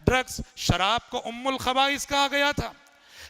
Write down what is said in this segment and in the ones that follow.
Drugs, शराब को उम्मुल खबाइस कहा गया था।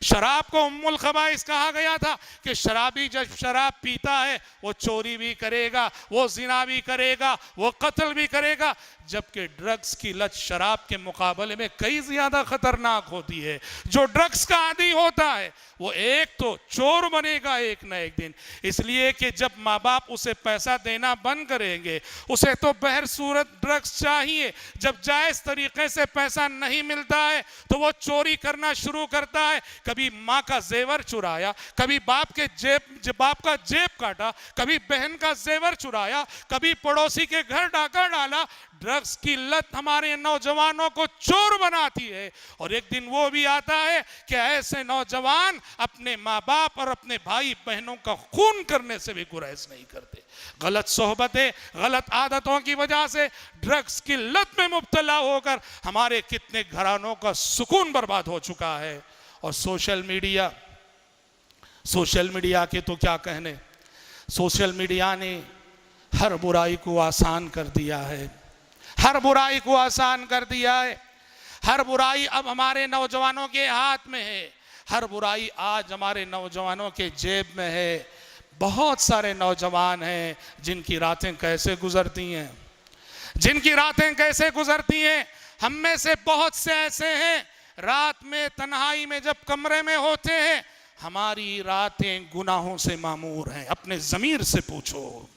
शराब को उम्मुल खबाइस कहा गया था कि शराबी जब शराब पीता है वो चोरी भी करेगा, वो जिना भी करेगा, वो कत्ल भी करेगा, जबकि ड्रग्स की लत शराब के मुकाबले में कई ज्यादा खतरनाक होती है। जो ड्रग्स का आदी होता है वो एक तो चोर बनेगा एक न एक दिन, इसलिए कि जब माँ बाप उसे पैसा देना बंद करेंगे, उसे तो बहर सूरत ड्रग्स चाहिए। जब जायज तरीके से पैसा नहीं मिलता है तो वो चोरी करना शुरू करता है। कभी माँ का जेवर चुराया, कभी बाप का जेब काटा, कभी बहन का जेवर चुराया, कभी पड़ोसी के घर डाका डाला। ड्रग्स की लत हमारे नौजवानों को चोर बनाती है, और एक दिन वो भी आता है कि ऐसे नौजवान अपने माँ बाप और अपने भाई बहनों का खून करने से भी गुरेज नहीं करते। गलत सोहबतें, गलत आदतों की वजह से ड्रग्स की लत में मुब्तला होकर हमारे कितने घरानों का सुकून बर्बाद हो चुका है। और सोशल मीडिया के तो क्या कहने, सोशल मीडिया ने हर बुराई को आसान कर दिया है, हर बुराई को आसान कर दिया है। हर बुराई अब हमारे नौजवानों के हाथ में है, हर बुराई आज हमारे नौजवानों के जेब में है। बहुत सारे नौजवान हैं जिनकी रातें कैसे गुजरती हैं, जिनकी रातें कैसे गुजरती हैं। हम में से बहुत से ऐसे हैं, रात में तन्हाई में जब कमरे में होते हैं, हमारी रातें गुनाहों से मामूर हैं। अपने ज़मीर से पूछो,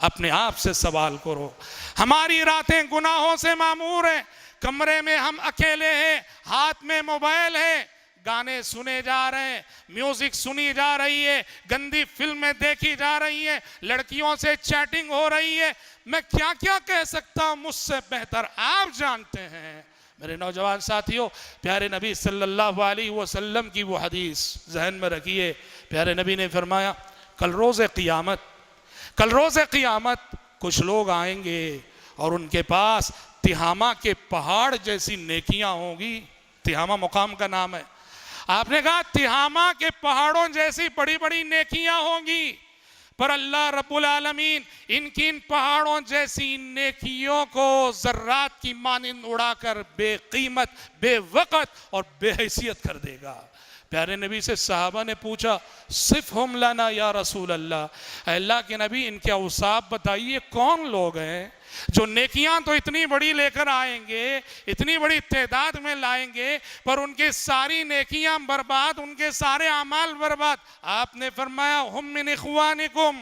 अपने आप से सवाल करो, हमारी रातें गुनाहों से मामूर हैं। कमरे में हम अकेले हैं, हाथ में मोबाइल है, गाने सुने जा रहे हैं, म्यूजिक सुनी जा रही है, गंदी फिल्में देखी जा रही है, लड़कियों से चैटिंग हो रही है। मैं क्या क्या कह सकता हूं, मुझसे बेहतर आप जानते हैं। मेरे नौजवान साथियों, प्यारे नबी सल्लल्लाहु अलैहि वसल्लम की वो हदीस जहन में रखिए। प्यारे नबी ने फरमाया, कल रोज़े क़ियामत कुछ लोग आएंगे और उनके पास तिहामा के पहाड़ जैसी नेकियां होंगी। तिहामा मुकाम का नाम है। आपने कहा तिहामा के पहाड़ों जैसी बड़ी बड़ी नेकियां होंगी, पर अल्लाह रब्बुल आलमीन इनकी इन पहाड़ों जैसी नेकियों को जर्रात की मानिंद उड़ाकर बेकीमत, बेवक़्त और बेहैसियत कर देगा। प्यारे नबी से सहाबा ने पूछा, सिर्फ हम लाना या रसूल अल्लाह, अल्लाह के नबी इनके औसाफ बताइए, कौन लोग हैं जो नेकियां तो इतनी बड़ी लेकर आएंगे, इतनी बड़ी तादाद में लाएंगे, पर उनकी सारी नेकियां बर्बाद, उनके सारे अमाल बर्बाद। आपने फरमाया, हुम मिन इख्वानिकुम,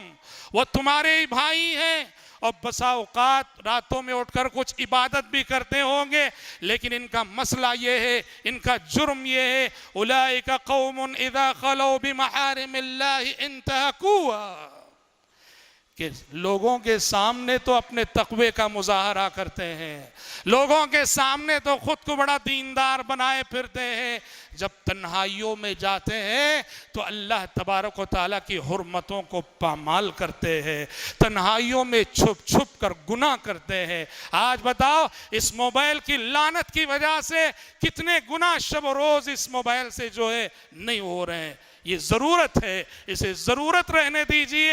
वो तुम्हारे ही भाई हैं, और बसा औकात रातों में उठकर कुछ इबादत भी करते होंगे, लेकिन इनका मसला ये है, इनका जुर्म ये है, उलाइका कौमुन इज़ा खलौ बिमहारिमिल्लाहि इंतहकुहा, कि लोगों के सामने तो अपने तक़वे का मुजाहरा करते हैं, लोगों के सामने तो खुद को बड़ा दीनदार बनाए फिरते हैं, जब तन्हाइयों में जाते हैं तो अल्लाह तबारक व तआला की हुर्मतों को पामाल करते हैं, तन्हाइयों में छुप छुप कर गुनाह करते हैं। आज बताओ, इस मोबाइल की लानत की वजह से कितने गुनाह शब रोज़ इस मोबाइल से जो है नहीं हो रहे हैं। ये ज़रूरत है, इसे ज़रूरत रहने दीजिए।